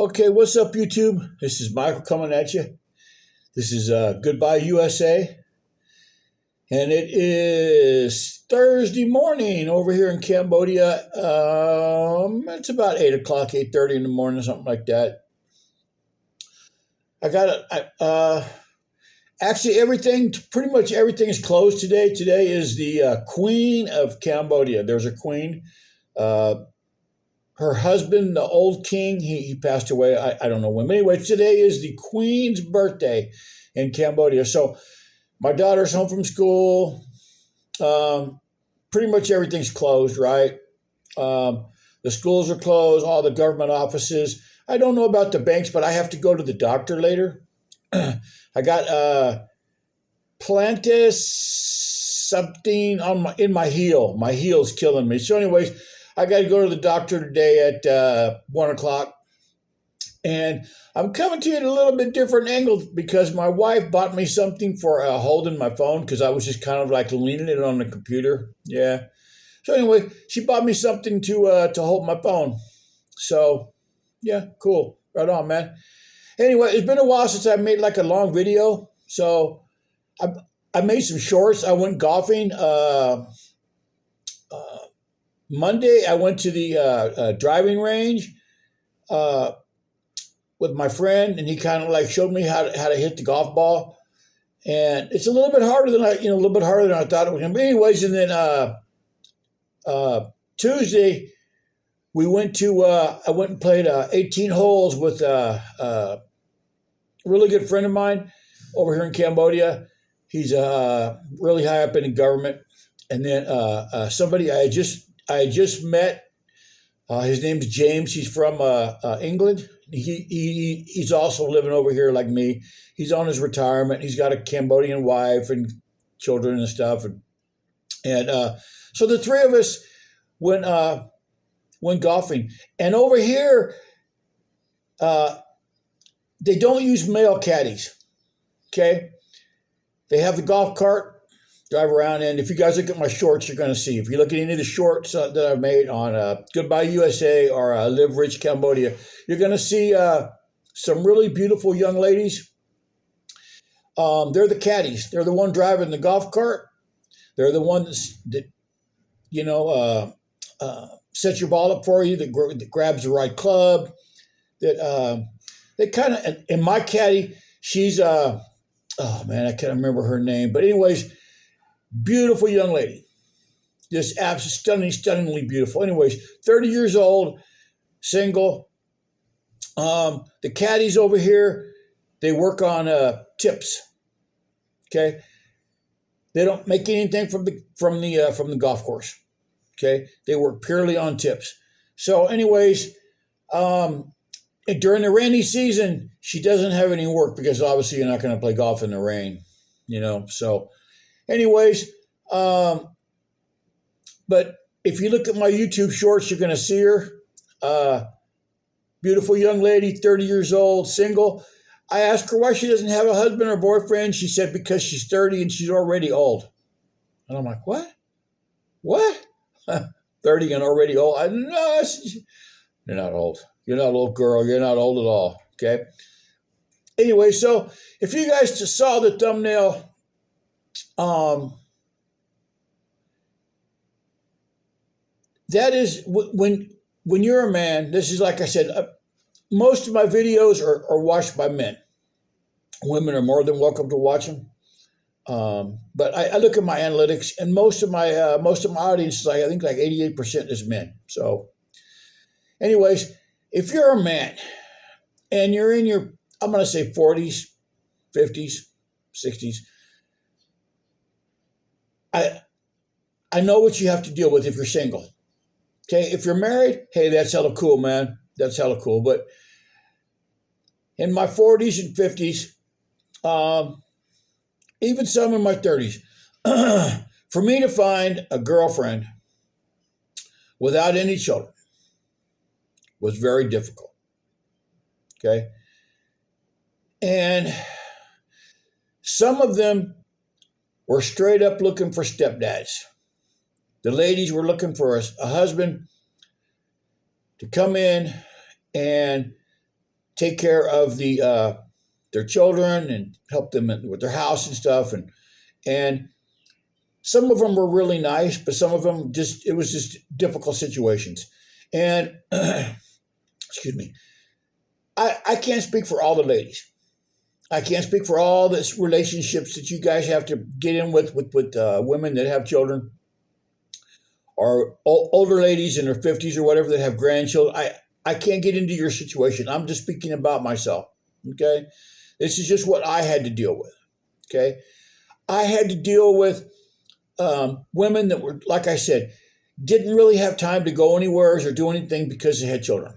Okay, what's up, YouTube? This is Michael coming at you. This is Goodbye USA, and it is Thursday morning over here in Cambodia. It's about 8 o'clock, 8:30 in the morning, something like that. I got actually pretty much everything is closed today. Today is the Queen of Cambodia. There's a queen. Uh, Her husband, the old king, he passed away. I don't know when. But anyway, today is the Queen's birthday in Cambodia. So my daughter's home from school. Pretty much everything's closed, right? The schools are closed, all the government offices. I don't know about the banks, but I have to go to the doctor later. I got plantis something in my heel. My heel's killing me. So anyways, I got to go to the doctor today at 1 o'clock. And I'm coming to you at a little bit different angle because my wife bought me something for holding my phone because I was just kind of like leaning it on the computer. Yeah. So anyway, she bought me something to hold my phone. So yeah, cool. Right on, man. Anyway, it's been a while since I made like a long video. So I made some shorts. I went golfing. Monday, I went to the driving range with my friend, and he kind of like showed me how to hit the golf ball. And it's a little bit harder than a little bit harder than I thought it was going to be. Anyways, and then Tuesday, I went and played 18 holes with a really good friend of mine over here in Cambodia. He's really high up in the government. And then somebody I had just met. His name's James. He's from England. He's also living over here like me. He's on his retirement. He's got a Cambodian wife and children and stuff. And so the three of us went golfing. And over here, they don't use male caddies. Okay, they have the golf cart. Drive around, and if you guys look at my shorts, you're going to see. If you look at any of the shorts that I've made on Goodbye USA or Live Rich Cambodia, you're going to see some really beautiful young ladies. They're the caddies. They're the one driving the golf cart. They're the ones that set your ball up for you, that grabs the right club. That they kind of, and my caddy, she's oh man, I can't remember her name, but anyways. Beautiful young lady, just absolutely stunningly beautiful. Anyways, 30 years old, single. The caddies over here, they work on tips. Okay, they don't make anything from the golf course. Okay, they work purely on tips. So, anyways, during the rainy season, she doesn't have any work because obviously you're not going to play golf in the rain. So. Anyways, but if you look at my YouTube shorts, you're going to see her. Beautiful young lady, 30 years old, single. I asked her why she doesn't have a husband or boyfriend. She said because she's 30 and she's already old. And I'm like, what? What? 30 and already old? No, you're not old. You're not old, girl. You're not old at all. Okay? Anyway, so if you guys just saw the thumbnail, that is when you're a man. This is like I said, most of my videos are watched by men. Women are more than welcome to watch them. But I look at my analytics, and most of my audience is I think like 88% is men. So, anyways, if you're a man and you're in your, I'm going to say 40s, 50s, 60s. I know what you have to deal with if you're single. Okay, if you're married, hey, that's hella cool, man. That's hella cool. But in my 40s and 50s, even some in my 30s, for me to find a girlfriend without any children was very difficult. Okay, and some of them were straight up looking for stepdads. The ladies were looking for a husband to come in and take care of their children and help them with their house and stuff. And some of them were really nice, but some of them it was just difficult situations. And excuse me, I can't speak for all the ladies. I can't speak for all the relationships that you guys have to get in with women that have children, or older ladies in their 50s or whatever that have grandchildren. I can't get into your situation. I'm just speaking about myself. Okay. This is just what I had to deal with. Okay. I had to deal with women that were, like I said, didn't really have time to go anywhere or do anything because they had children.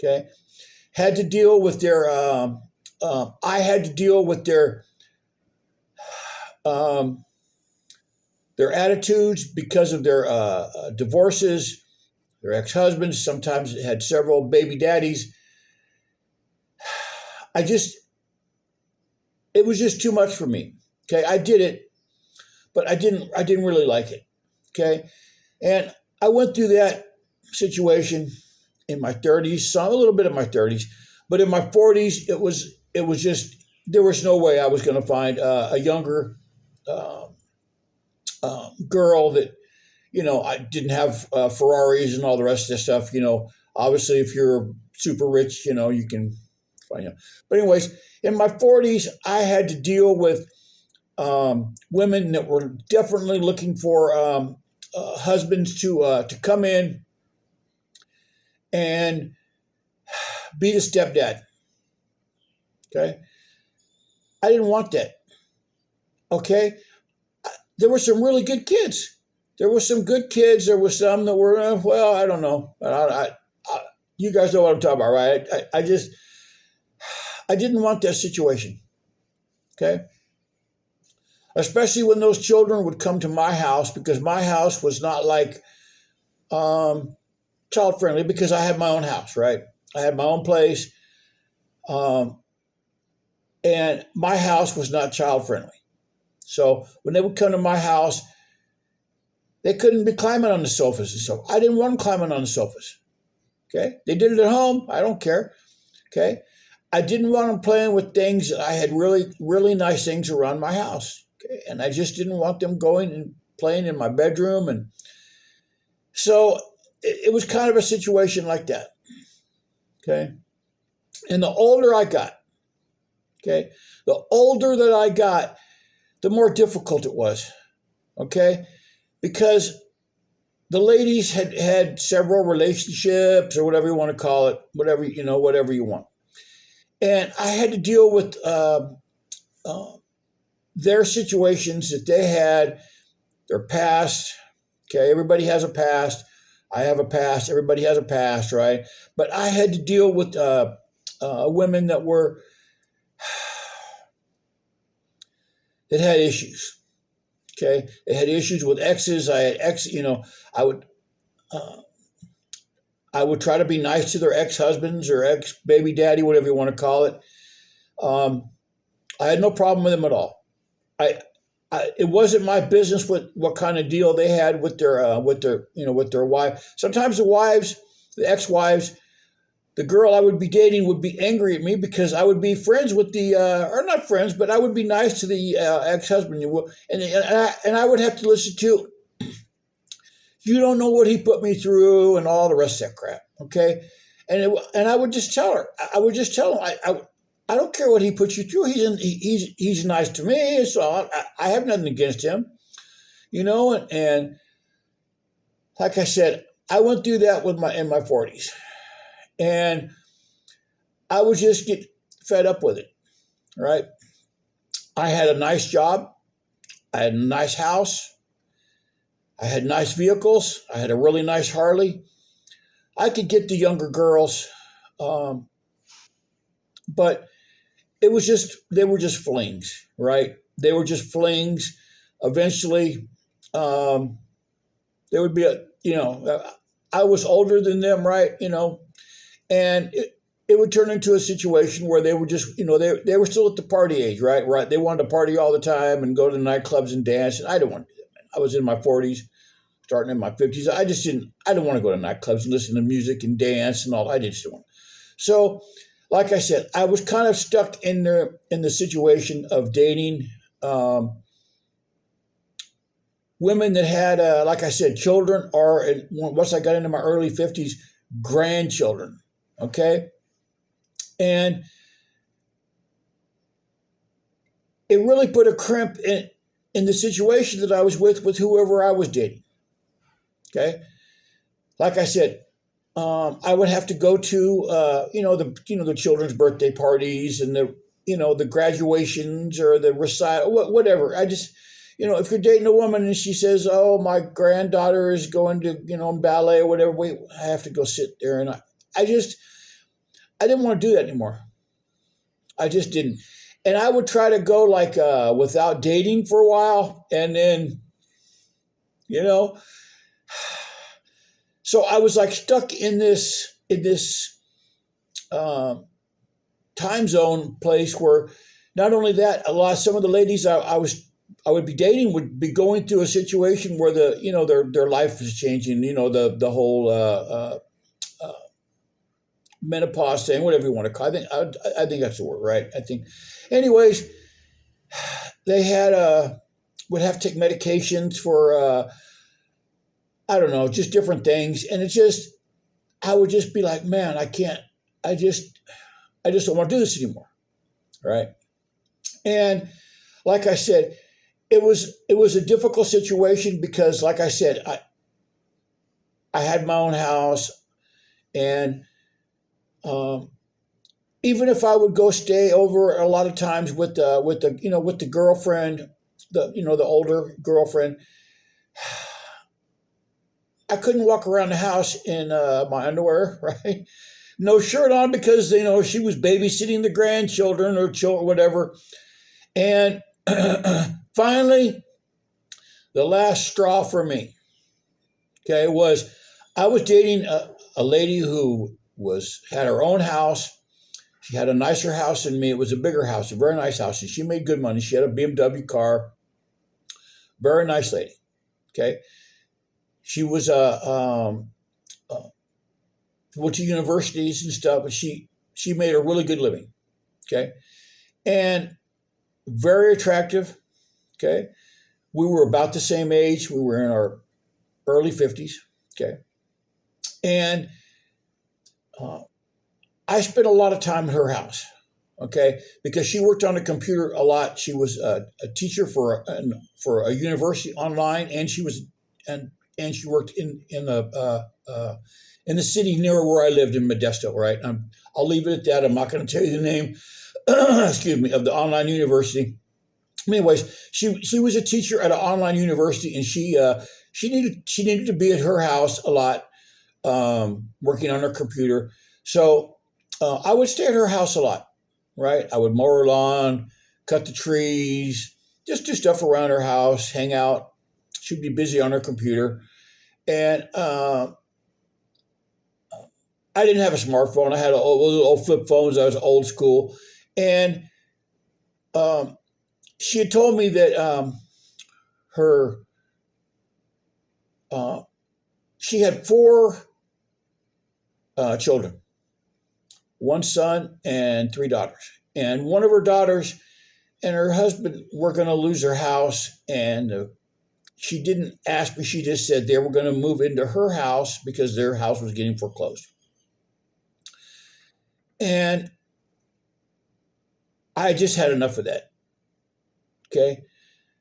Okay. Had to deal with I had to deal with their attitudes because of their divorces, their ex-husbands. Sometimes had several baby daddies. It was just too much for me. Okay, I did it, but I didn't really like it. Okay, and I went through that situation in my 30s, a little bit in my 30s, but in my 40s, it was just, there was no way I was going to find a younger girl that, I didn't have Ferraris and all the rest of this stuff. Obviously, if you're super rich, you can find out. But anyways, in my 40s, I had to deal with women that were definitely looking for husbands to come in and be the stepdad. Okay, I didn't want that. Okay, there were some really good kids. There were some good kids. There were some that were, well, I don't know. You guys know what I'm talking about, right? I didn't want that situation. Okay, especially when those children would come to my house, because my house was not like child friendly, because I had my own house, right? I had my own place. And my house was not child friendly. So when they would come to my house, they couldn't be climbing on the sofas. And so I didn't want them climbing on the sofas. Okay. They did it at home. I don't care. Okay. I didn't want them playing with things. I had really, really nice things around my house. Okay. And I just didn't want them going and playing in my bedroom. And so it was kind of a situation like that. Okay. And the older I got, okay, the older that I got, the more difficult it was, okay, because the ladies had several relationships, or whatever you want to call it, whatever you want, and I had to deal with their situations that they had, their past. Okay, everybody has a past. I have a past. Everybody has a past, right? But I had to deal with women that had issues. Okay, they had issues with exes. I had I would try to be nice to their ex-husbands or ex-baby daddy, whatever you want to call it. I had no problem with them at all. It wasn't my business what kind of deal they had with their wife. Sometimes the ex-wives, the girl I would be dating would be angry at me because I would be friends with or not friends, but I would be nice to the ex-husband. And I would have to listen to, you don't know what he put me through and all the rest of that crap. Okay. And I would just tell her, I would just tell him, I don't care what he puts you through. He's nice to me. So I have nothing against him, and like I said, I went through that in my 40s. And I would just get fed up with it, right? I had a nice job. I had a nice house. I had nice vehicles. I had a really nice Harley. I could get the younger girls, but they were just flings, right? They were just flings. Eventually, there would be I was older than them, right? And it would turn into a situation where they were just, they were still at the party age, right? Right. They wanted to party all the time and go to the nightclubs and dance. And I didn't want to do that, man. I was in my 40s, starting in my 50s. I didn't want to go to nightclubs and listen to music and dance and all. I just didn't want. So like I said, I was kind of stuck in the situation of dating um, women that had, like I said, children, or once I got into my early 50s, grandchildren. Okay. And it really put a crimp in the situation that I was with whoever I was dating. Okay. Like I said, I would have to go to, the children's birthday parties and the graduations or the recital, whatever. I just, if you're dating a woman and she says, "Oh, my granddaughter is going to, ballet or whatever," I have to go sit there, and I didn't want to do that anymore. I just didn't, and I would try to go like without dating for a while, and then, you know, so I was like stuck in this um, time zone place where not only that, some of the ladies I would be dating would be going through a situation where their life is changing. The whole uh, menopause thing, whatever you want to call it. I think that's the word, right? I think. Anyways, they had would have to take medications for I don't know, just different things, and I would just be like, man, I can't. I just don't want to do this anymore, right? And like I said, it was a difficult situation because, like I said, I had my own house, and um, even if I would go stay over a lot of times with the girlfriend, the older girlfriend, I couldn't walk around the house in my underwear, right? No shirt on because she was babysitting the grandchildren or children, whatever. And finally, the last straw for me, okay, was I was dating a lady who had her own house. She had a nicer house than me. It was a bigger house, a very nice house, and she made good money. She had a BMW car. Very nice lady. Okay, she was went to universities and stuff, but she made a really good living. Okay, and very attractive. Okay, we were about the same age. We were in our early 50s. Okay, and uh, I spent a lot of time in her house. Okay, because she worked on the computer a lot. She was a teacher for a university online, and she worked in the city near where I lived in Modesto. Right, I'll leave it at that. I'm not going to tell you the name. Excuse me, of the online university. Anyways, she was a teacher at an online university, and she needed to be at her house a lot, working on her computer. So I would stay at her house a lot, right? I would mow her lawn, cut the trees, just do stuff around her house, hang out. She'd be busy on her computer, and I didn't have a smartphone. I had old flip phones. I was old school, and um, she had told me that her uh, she had four children, one son and three daughters. And one of her daughters and her husband were going to lose their house, and she didn't ask me. She just said they were going to move into her house because their house was getting foreclosed. And I just had enough of that. Okay.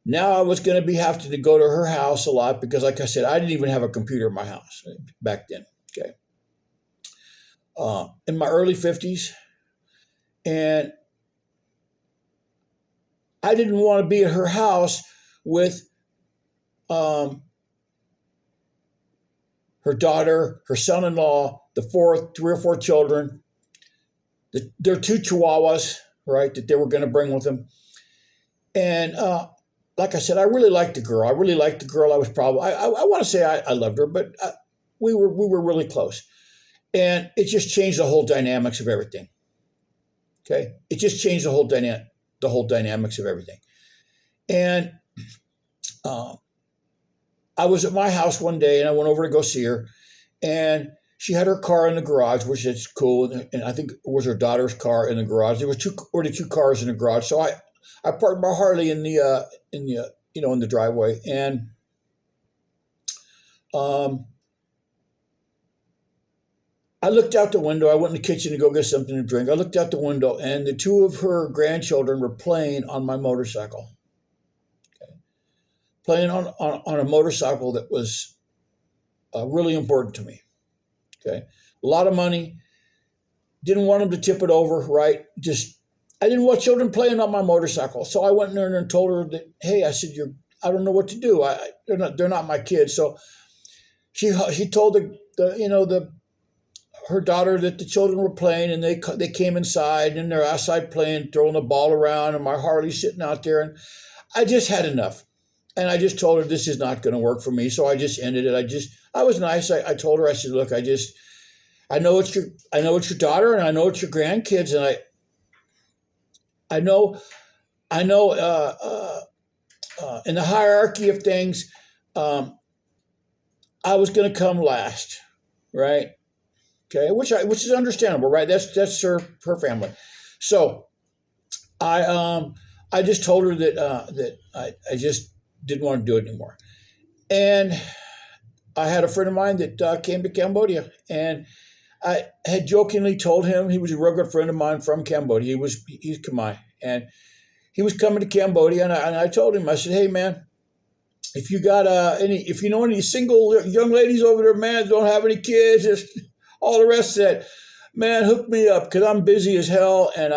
Now I was going to be having to go to her house a lot because, like I said, I didn't even have a computer in my house back then. Okay. In my early 50s. And I didn't want to be at her house with um, her daughter, her son-in-law, three or four children, their two chihuahuas, right, that they were going to bring with them. And like I said, I really liked the girl. I really liked the girl. I want to say I loved her, but we were really close. And it just changed the whole dynamics of everything. Okay, it just changed the whole dynamics of everything. And uh, I was at my house one day, and I went over to go see her, and she had her car in the garage, which is cool, and I think it was her daughter's car in the garage. There was two cars in the garage, so I parked my Harley in the in the driveway, and I looked out the window. I went in the kitchen to go get something to drink. I looked out the window, and the two of her grandchildren were playing on my motorcycle, playing on a motorcycle that was really important to me. Okay, a lot of money. Didn't want them to tip it over, right? I didn't want children playing on my motorcycle, so I went in there and told her that, hey, I said, I don't know what to do. They're not my kids. So she told her daughter that the children were playing, and they came inside, and they're outside playing, throwing the ball around, and my Harley's sitting out there, and I just had enough. And I just told her this is not going to work for me, so I just ended it. I was nice. I told her, I said, look, I know it's your daughter, and I know it's your grandkids, and I know in the hierarchy of things, I was going to come last, right? Okay, which is understandable, right? That's her family. So I just told her that I just didn't want to do it anymore. And I had a friend of mine that came to Cambodia, and I had jokingly told him, he was a real good friend of mine from Cambodia. He's Khmer, and he was coming to Cambodia, and I told him, I said, hey man, if you got if you know any single young ladies over there, man, don't have any kids, just all the rest of that, man, hook me up, because I'm busy as hell, and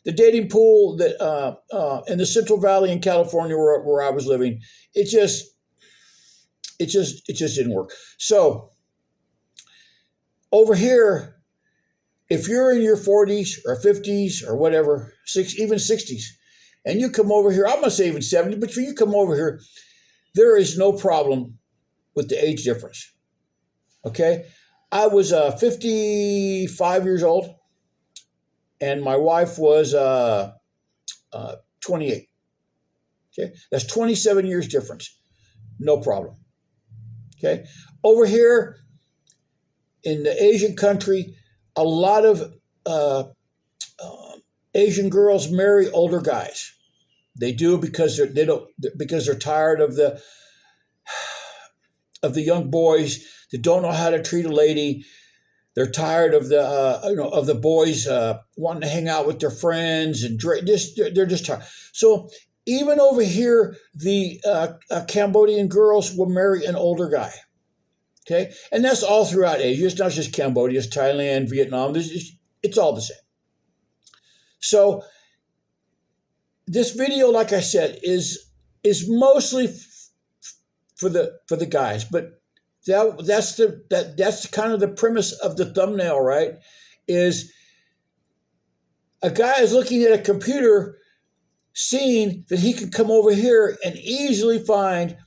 the dating pool that in the Central Valley in California where I was living, it just didn't work. So over here, if you're in your 40s or 50s or whatever, even 60s, and you come over here, I'm going to say even 70, but when you come over here, there is no problem with the age difference. Okay? I was 55 years old, and my wife was 28. Okay? That's 27 years difference. No problem. Okay? Over here in the Asian country, a lot of Asian girls marry older guys. They do because they're tired of the young boys that don't know how to treat a lady. They're tired of the boys wanting to hang out with their friends and they're just tired. So even over here, the Cambodian girls will marry an older guy. Okay, and that's all throughout Asia. It's not just Cambodia, it's Thailand, Vietnam. It's all the same. So this video, like I said, is mostly for the guys, but that's kind of the premise of the thumbnail, right? Is a guy is looking at a computer, seeing that he can come over here and easily find.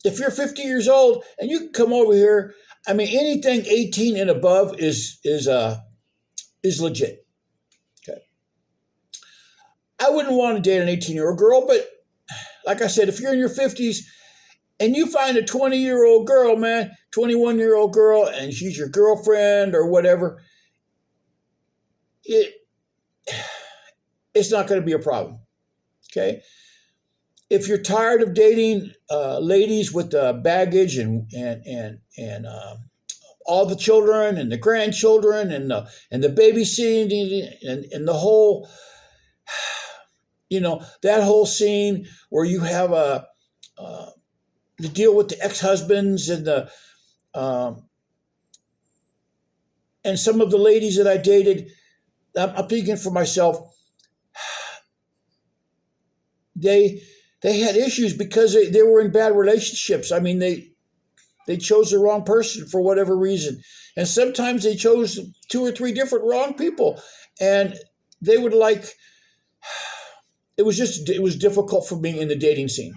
If you're 50 years old and you can come over here, I mean, anything 18 and above is legit. Okay. I wouldn't want to date an 18-year-old girl, but like I said, if you're in your 50s and you find a 20-year-old girl, man, 21-year-old girl, and she's your girlfriend or whatever, it's not going to be a problem. Okay. If you're tired of dating ladies with baggage and all the children and the grandchildren and the babysitting and the whole, that whole scene where you have to deal with the ex-husbands and and some of the ladies that I dated, I'm speaking for myself. They had issues because they were in bad relationships. I mean, they chose the wrong person for whatever reason. And sometimes they chose 2 or 3 different wrong people. And they would it was difficult for me in the dating scene.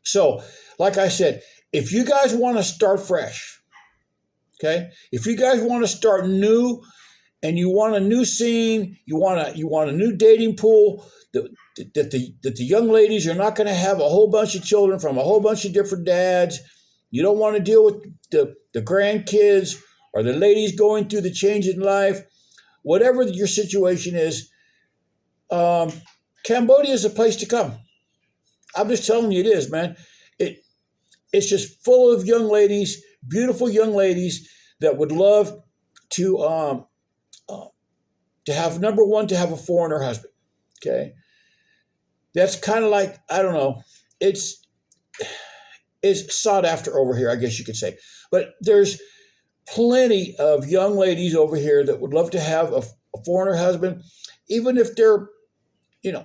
So, like I said, if you guys want to start fresh, okay? If you guys want to start new and you want a new scene, you want a new dating pool, that the young ladies are not going to have a whole bunch of children from a whole bunch of different dads, You don't want to deal with the grandkids or the ladies going through the change in life. Whatever your situation is, Cambodia is a place to come. I'm just telling you it is, man. It's just full of young ladies, beautiful young ladies that would love to have, number one, to have a foreigner husband. Okay, that's kind of like, I don't know. It's sought after over here, I guess you could say. But there's plenty of young ladies over here that would love to have a foreigner husband, even if they're,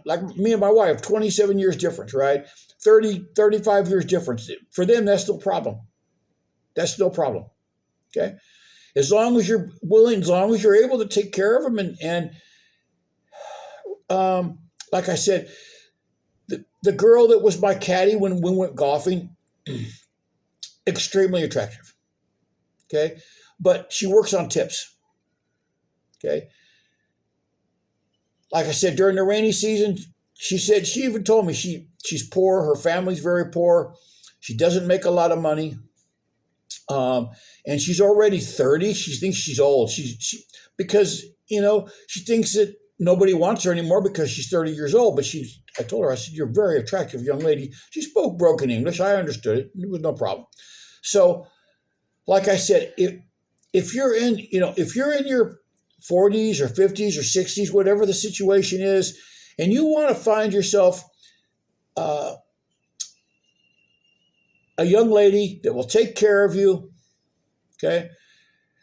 like me and my wife, 27 years difference, right? 30, 35 years difference. For them, that's no problem. That's no problem. Okay. As long as you're willing, as long as you're able to take care of them. And like I said, the girl that was my caddy when we went golfing, extremely attractive. Okay. But she works on tips. Okay. Like I said, during the rainy season, she even told me she's poor. Her family's very poor. She doesn't make a lot of money. And she's already 30. She thinks she's old. Because, she thinks that nobody wants her anymore because she's 30 years old. But I told her, I said, you're a very attractive young lady. She spoke broken English. I understood it. It was no problem. So, like I said, if you're in your 40s or 50s or 60s, whatever the situation is, and you want to find yourself a young lady that will take care of you, okay?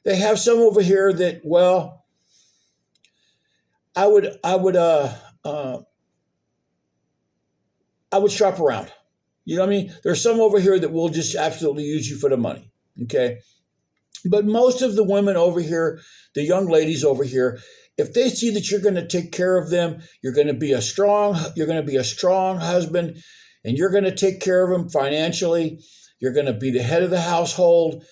They have some over here that, well, I would shop around. You know what I mean? There's some over here that will just absolutely use you for the money, okay? But most of the women over here, the young ladies over here, if they see that you're going to take care of them, you're going to be a strong husband, and you're going to take care of them financially. You're going to be the head of the household.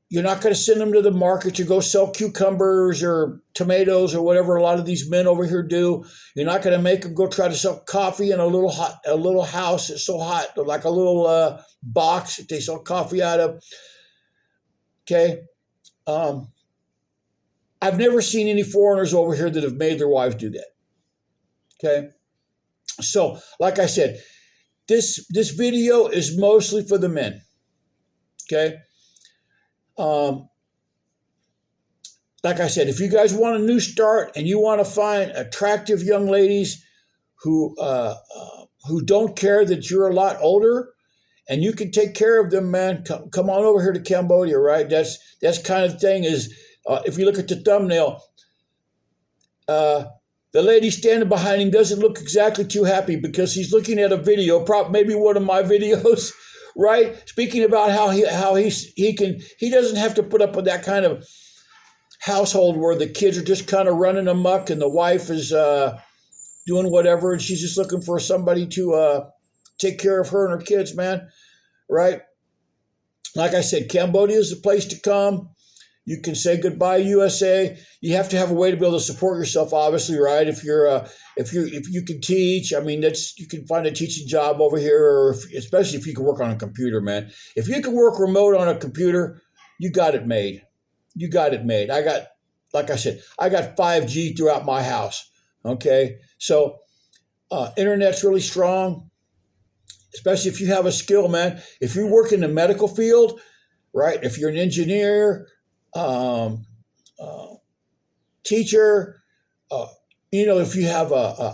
You're not going to send them to the market to go sell cucumbers or tomatoes or whatever a lot of these men over here do. You're not going to make them go try to sell coffee in a little house that's so hot, like a little box that they sell coffee out of. Okay. I've never seen any foreigners over here that have made their wives do that. Okay. So, like I said, this video is mostly for the men. Okay. Like I said, if you guys want a new start and you want to find attractive young ladies who don't care that you're a lot older and you can take care of them, man, come on over here to Cambodia, right? That's kind of thing is, if you look at the thumbnail, the lady standing behind him doesn't look exactly too happy because he's looking at a video, maybe one of my videos, right? Speaking about how he doesn't have to put up with that kind of household where the kids are just kind of running amok and the wife is doing whatever and she's just looking for somebody to take care of her and her kids, man, right? Like I said, Cambodia is the place to come. You can say goodbye, USA. You have to have a way to be able to support yourself, obviously, right? If you can teach, I mean, you can find a teaching job over here, or especially if you can work on a computer, man. If you can work remote on a computer, you got it made. You got it made. Like I said, I got 5G throughout my house. Okay, so internet's really strong, especially if you have a skill, man. If you work in the medical field, right? If you're an engineer, teacher, if you have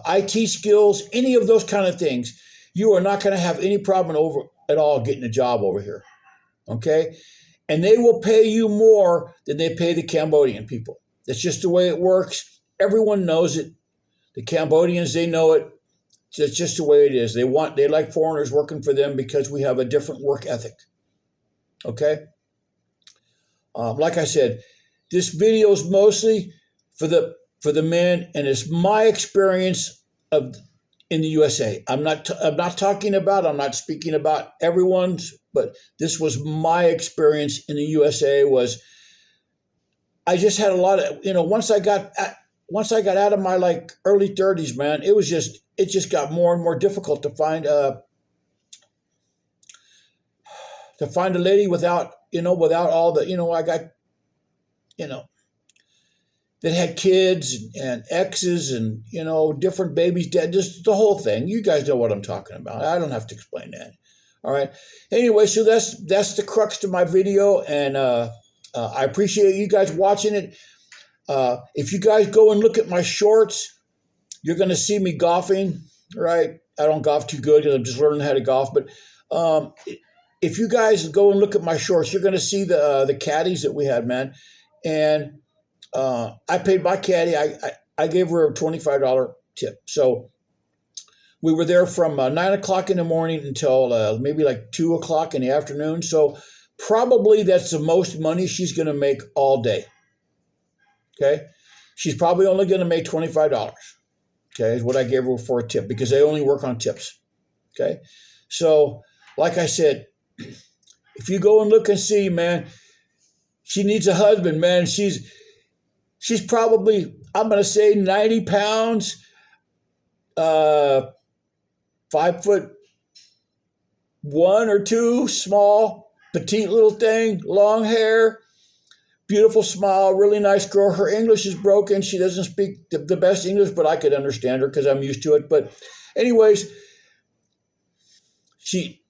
IT skills, any of those kind of things, you are not going to have any problem at all getting a job over here. Okay. And they will pay you more than they pay the Cambodian people. That's just the way it works. Everyone knows it. The Cambodians, they know it. It's just the way it is. They like foreigners working for them because we have a different work ethic. Okay. Like I said, this video is mostly for the men, and it's my experience in the USA. I'm not speaking about everyone's, but this was my experience in the USA. I just had a lot of, once I got out of my early 30s, man, it just got more and more difficult to find to find a lady without, without all the, I got, that had kids and exes and, different babies dead, just the whole thing. You guys know what I'm talking about. I don't have to explain that. All right. Anyway, so that's the crux to my video, and I appreciate you guys watching it. If you guys go and look at my shorts, you're going to see me golfing, right? I don't golf too good because I'm just learning how to golf. But if you guys go and look at my shorts, you're going to see the caddies that we had, man. And I paid my caddy. I gave her a $25 tip. So we were there from 9 o'clock in the morning until maybe like 2 o'clock in the afternoon. So probably that's the most money she's going to make all day. Okay. She's probably only going to make $25. Okay. Is what I gave her for a tip, because they only work on tips. Okay. So like I said, if you go and look and see, man, she needs a husband, man. She's probably, I'm going to say 90 pounds, 5'1" or 2", small, petite little thing, long hair, beautiful smile, really nice girl. Her English is broken. She doesn't speak the best English, but I could understand her because I'm used to it. But anyways, she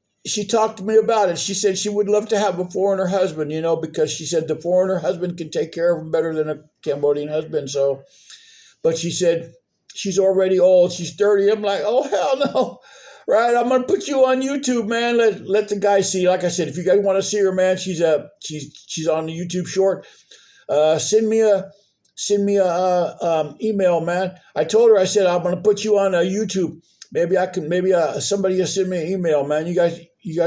talked to me about it. She said she would love to have a foreigner husband, because she said the foreigner husband can take care of him better than a Cambodian husband. So, but she said she's already old. She's 30. I'm like, oh, hell no. Right. I'm going to put you on YouTube, man. Let the guys see. Like I said, if you guys want to see her, man, she's on the YouTube short. Send me a email, man. I told her, I said, I'm going to put you on YouTube. Maybe somebody will send me an email, man. You guys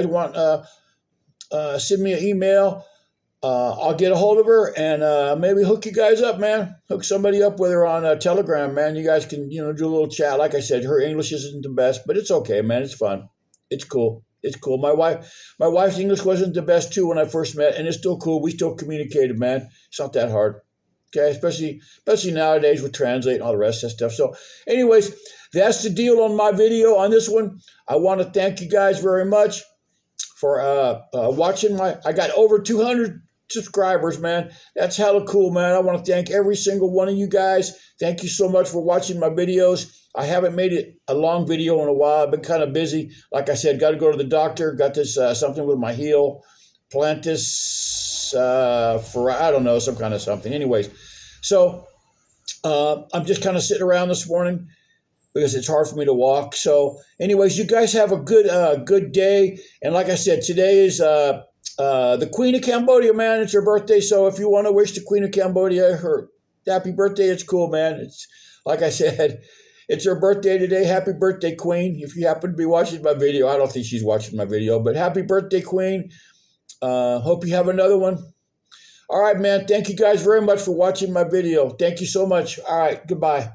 want send me an email. I'll get a hold of her and maybe hook you guys up, man. Hook somebody up with her on Telegram, man. You guys can, do a little chat. Like I said, her English isn't the best, but it's okay, man. It's fun. It's cool. It's cool. My wife's English wasn't the best too when I first met, and it's still cool. We still communicated, man. It's not that hard. Okay, especially nowadays with Translate and all the rest of that stuff. So anyways, that's the deal on my video on this one. I want to thank you guys very much for watching I got over 200 subscribers, man. That's hella cool, man. I want to thank every single one of you guys. Thank you so much for watching my videos. I haven't made it a long video in a while. I've been kind of busy. Like I said, got to go to the doctor. Got this something with my heel. Plantis for, I don't know, some kind of something. Anyways, so I'm just kind of sitting around this morning because it's hard for me to walk. So anyways, you guys have a good day. And like I said, today is the Queen of Cambodia, man. It's her birthday. So if you want to wish the Queen of Cambodia her happy birthday, it's cool, man. It's like I said, it's her birthday today. Happy birthday, Queen. If you happen to be watching my video, I don't think she's watching my video, but happy birthday, Queen. Hope you have another one. All right, man. Thank you guys very much for watching my video. Thank you so much. All right. Goodbye.